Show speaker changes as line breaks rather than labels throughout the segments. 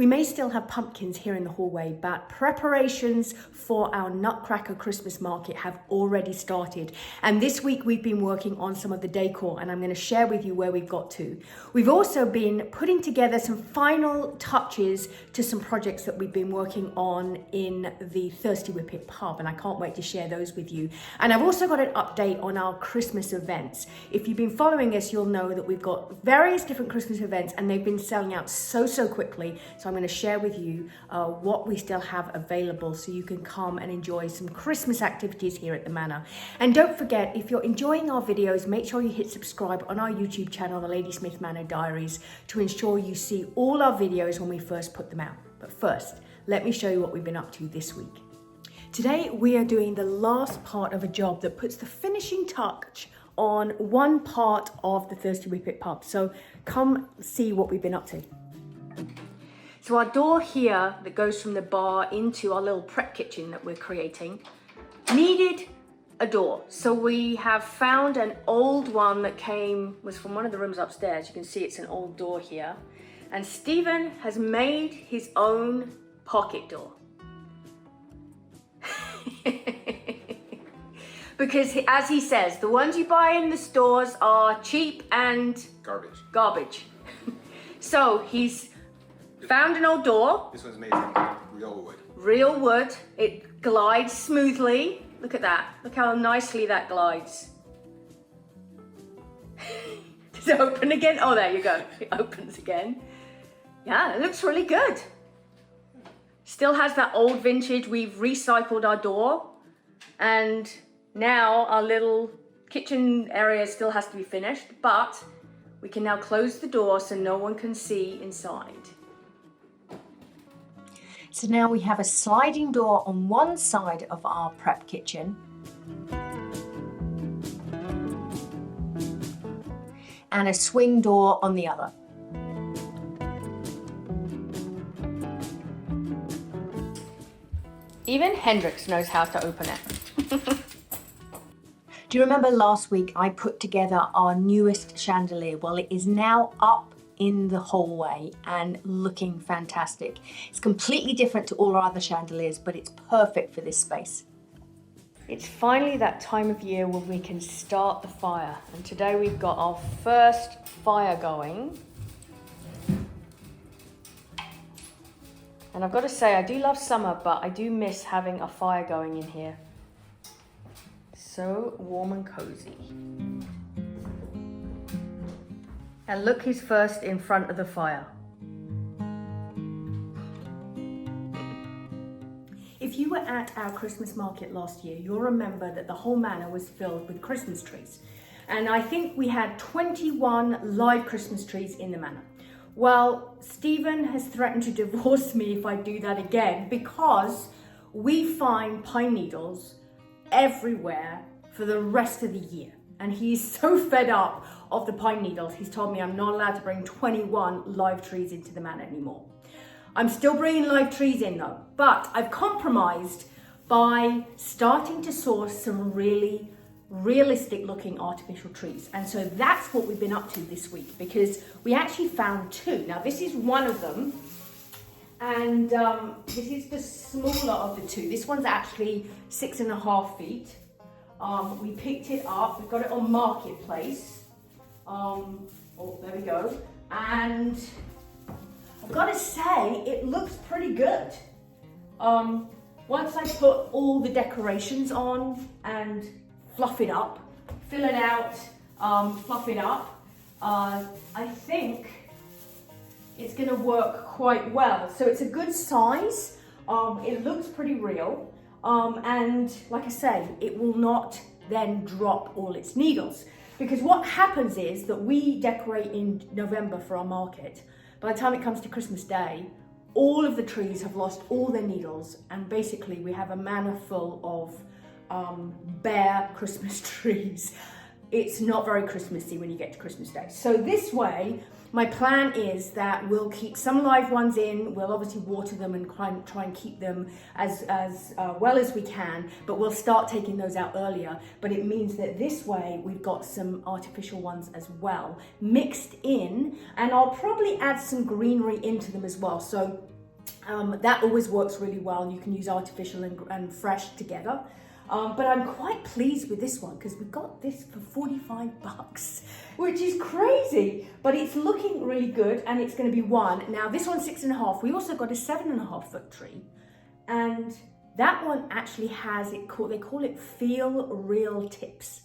We may still have pumpkins here in the hallway, but preparations for our Nutcracker Christmas market have already started. And this week we've been working on some of the decor, and I'm going to share with you where we've got to. We've also been putting together some final touches to some projects that we've been working on in the Thirsty Whippet Pub, and I can't wait to share those with you. And I've also got an update on our Christmas events. If you've been following us, you'll know that we've got various different Christmas events, and they've been selling out so quickly. So I'm going to share with you what we still have available so you can come and enjoy some Christmas activities here at the Manor. And don't forget, if you're enjoying our videos, make sure you hit subscribe on our YouTube channel, the Ladysmith Manor Diaries, to ensure you see all our videos when we first put them out. But first, let me show you what we've been up to this week. Today, we are doing the last part of a job that puts the finishing touch on one part of the Thirsty Whippet Pub. So come see what we've been up to. So our door here that goes from the bar into our little prep kitchen that we're creating needed a door. So we have found an old one that was from one of the rooms upstairs. You can see it's an old door here. And Stephen has made his own pocket door. Because as he says, the ones you buy in the stores are cheap and garbage. So he's found an old door.
This one's made from real wood.
Real wood. It glides smoothly. Look at that. Look how nicely that glides. Does it open again? Oh, there you go. It opens again. Yeah, it looks really good. Still has that old vintage. We've recycled our door, and now our little kitchen area still has to be finished, but we can now close the door so no one can see inside. So now we have a sliding door on one side of our prep kitchen and a swing door on the other. Even Hendrix knows how to open it. Do you remember last week I put together our newest chandelier? Well, it is now up in the hallway and looking fantastic. It's completely different to all our other chandeliers, but it's perfect for this space. It's finally that time of year when we can start the fire. And today we've got our first fire going. And I've got to say, I do love summer, but I do miss having a fire going in here. So warm and cozy. And look who's first in front of the fire. If you were at our Christmas market last year, you'll remember that the whole manor was filled with Christmas trees. And I think we had 21 live Christmas trees in the manor. Well, Stephen has threatened to divorce me if I do that again, because we find pine needles everywhere for the rest of the year. And he's so fed up of the pine needles, he's told me I'm not allowed to bring 21 live trees into the manor anymore. I'm still bringing live trees in though, but I've compromised by starting to source some really realistic looking artificial trees. And so that's what we've been up to this week, because we actually found two. Now this is one of them, and this is the smaller of the two. This one's actually 6.5 feet. We picked it up, we've got it on Marketplace. Oh, there we go. And I've got to say, it looks pretty good. Once I put all the decorations on and fluff it up, fill it out, fluff it up, I think it's going to work quite well. So it's a good size. It looks pretty real. And like I say, it will not then drop all its needles, because what happens is that we decorate in November for our market. By the time it comes to Christmas Day, all of the trees have lost all their needles, and basically we have a manor full of bare Christmas trees. It's not very Christmassy when you get to Christmas Day. So this way, My plan is that we'll keep some live ones in. We'll obviously water them and try and keep them as well as we can, but we'll start taking those out earlier. But it means that this way we've got some artificial ones as well mixed in, and I'll probably add some greenery into them as well. So that always works really well. You can use artificial and fresh together. But I'm quite pleased with this one because we got this for 45 bucks, which is crazy, but it's looking really good, and it's going to be one. Now this one's 6.5. We also got a 7.5 foot tree, and that one actually has they call it feel real tips,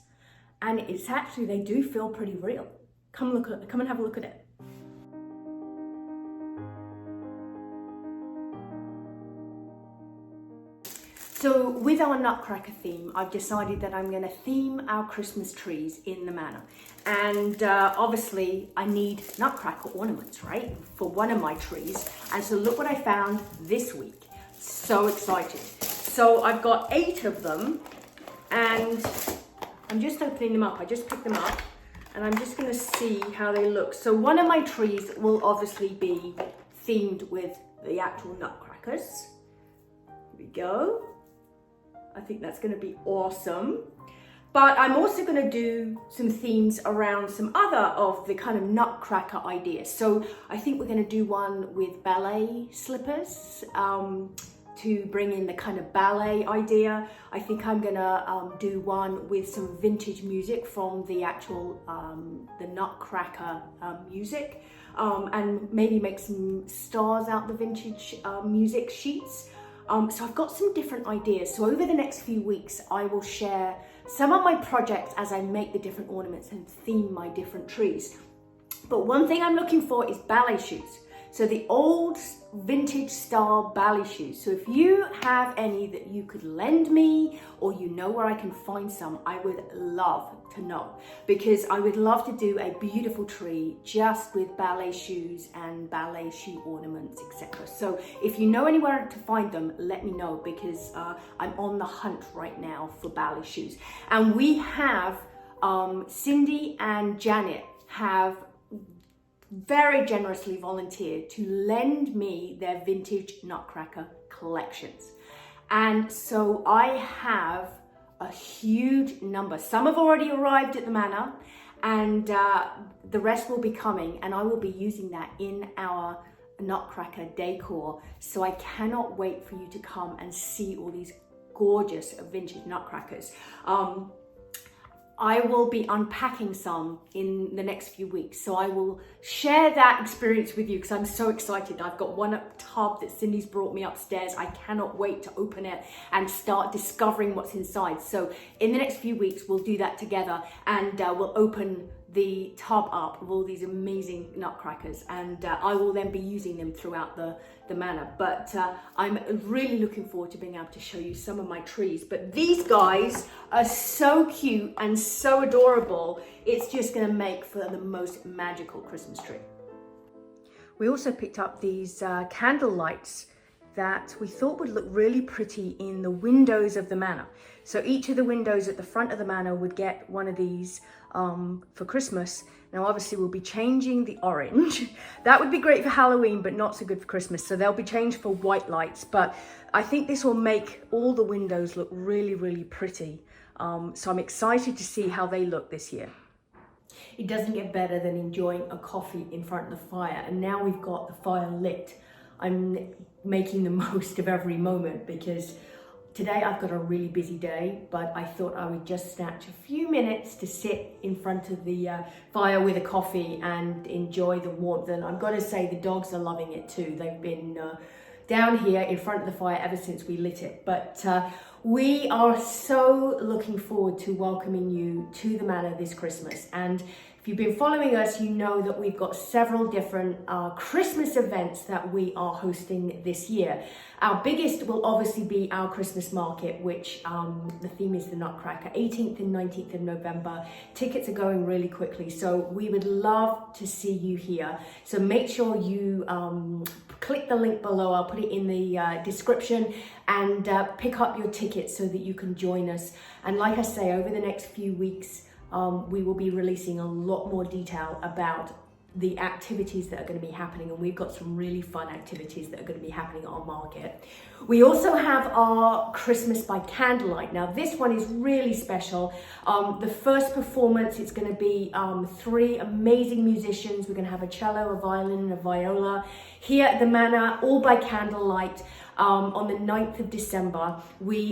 and it's actually, they do feel pretty real. Come and have a look at it. So with our Nutcracker theme, I've decided that I'm going to theme our Christmas trees in the manor. And obviously I need Nutcracker ornaments, right, for one of my trees. And so look what I found this week. So excited. So I've got 8 of them, and I'm just opening them up. I just picked them up, and I'm just going to see how they look. So one of my trees will obviously be themed with the actual Nutcrackers. Here we go. I think that's going to be awesome. But I'm also going to do some themes around some other of the kind of Nutcracker ideas. So I think we're going to do one with ballet slippers to bring in the kind of ballet idea. I think I'm going to do one with some vintage music from the actual the Nutcracker music, and maybe make some stars out the vintage music sheets. So I've got some different ideas. So over the next few weeks, I will share some of my projects as I make the different ornaments and theme my different trees. But one thing I'm looking for is ballet shoes. So the old vintage style ballet shoes. So if you have any that you could lend me, or you know where I can find some, I would love to know, because I would love to do a beautiful tree just with ballet shoes and ballet shoe ornaments, etc. So if you know anywhere to find them, let me know, because I'm on the hunt right now for ballet shoes. And we have Cindy and Janet have very generously volunteered to lend me their vintage Nutcracker collections. And so I have a huge number. Some have already arrived at the manor, and the rest will be coming, and I will be using that in our Nutcracker decor. So I cannot wait for you to come and see all these gorgeous vintage Nutcrackers. I will be unpacking some in the next few weeks, so I will share that experience with you because I'm so excited. I've got one tub that Cindy's brought me upstairs. I cannot wait to open it and start discovering what's inside. So in the next few weeks, we'll do that together, and we'll open the tub up of all these amazing Nutcrackers, and I will then be using them throughout the manor. But I'm really looking forward to being able to show you some of my trees. But these guys are so cute and so adorable. It's just going to make for the most magical Christmas tree. We also picked up these candle lights that we thought would look really pretty in the windows of the manor. So each of the windows at the front of the manor would get one of these for Christmas. Now obviously we'll be changing the orange. That would be great for Halloween, but not so good for Christmas. So they'll be changed for white lights, but I think this will make all the windows look really, really pretty. So I'm excited to see how they look this year. It doesn't get better than enjoying a coffee in front of the fire, and now we've got the fire lit. I'm making the most of every moment because today I've got a really busy day, but I thought I would just snatch a few minutes to sit in front of the fire with a coffee and enjoy the warmth. And I've got to say the dogs are loving it too. They've been down here in front of the fire ever since we lit it. But we are so looking forward to welcoming you to the manor this Christmas. And if you've been following us, you know that we've got several different Christmas events that we are hosting this year. Our biggest will obviously be our Christmas market, which the theme is the Nutcracker, 18th and 19th of November. Tickets are going really quickly, so we would love to see you here. So make sure you click the link below. I'll put it in the description, and pick up your tickets so that you can join us. And like I say, over the next few weeks, we will be releasing a lot more detail about the activities that are going to be happening, and we've got some really fun activities that are going to be happening at our market. We also have our Christmas by candlelight. Now this one is really special. The first performance, it's going to be 3 amazing musicians. We're going to have a cello, a violin and a viola here at the Manor, all by candlelight. On the 9th of December.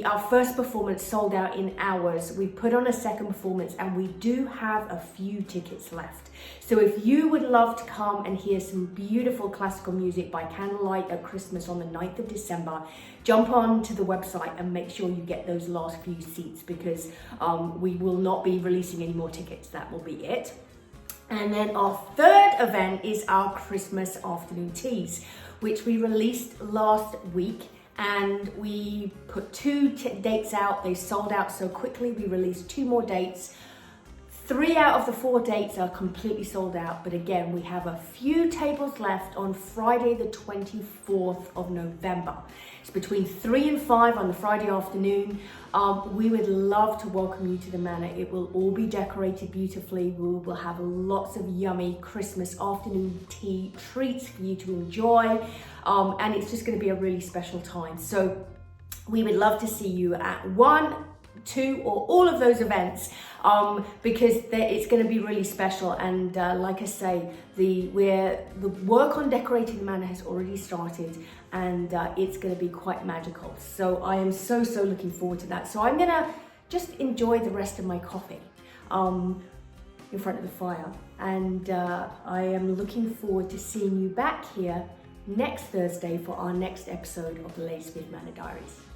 Our first performance sold out in hours. We put on a second performance and we do have a few tickets left. So if you would love to come and hear some beautiful classical music by candlelight at Christmas on the 9th of December, jump on to the website and make sure you get those last few seats, because we will not be releasing any more tickets. That will be it. And then our third event is our Christmas afternoon teas, which we released last week, and we put 2 dates out. They sold out so quickly. We released 2 more dates. 3 out of the 4 dates are completely sold out, but again, we have a few tables left on Friday the 24th of November. It's between 3 and 5 on the Friday afternoon. We would love to welcome you to the Manor. It will all be decorated beautifully. We will have lots of yummy Christmas afternoon tea treats for you to enjoy, and it's just going to be a really special time. So we would love to see you at 1, 2 or all of those events, because it's going to be really special. And like I say, the work on decorating the Manor has already started, and it's going to be quite magical. So I am so looking forward to that. So I'm going to just enjoy the rest of my coffee in front of the fire, and I am looking forward to seeing you back here next Thursday for our next episode of the latest with Manor Diaries.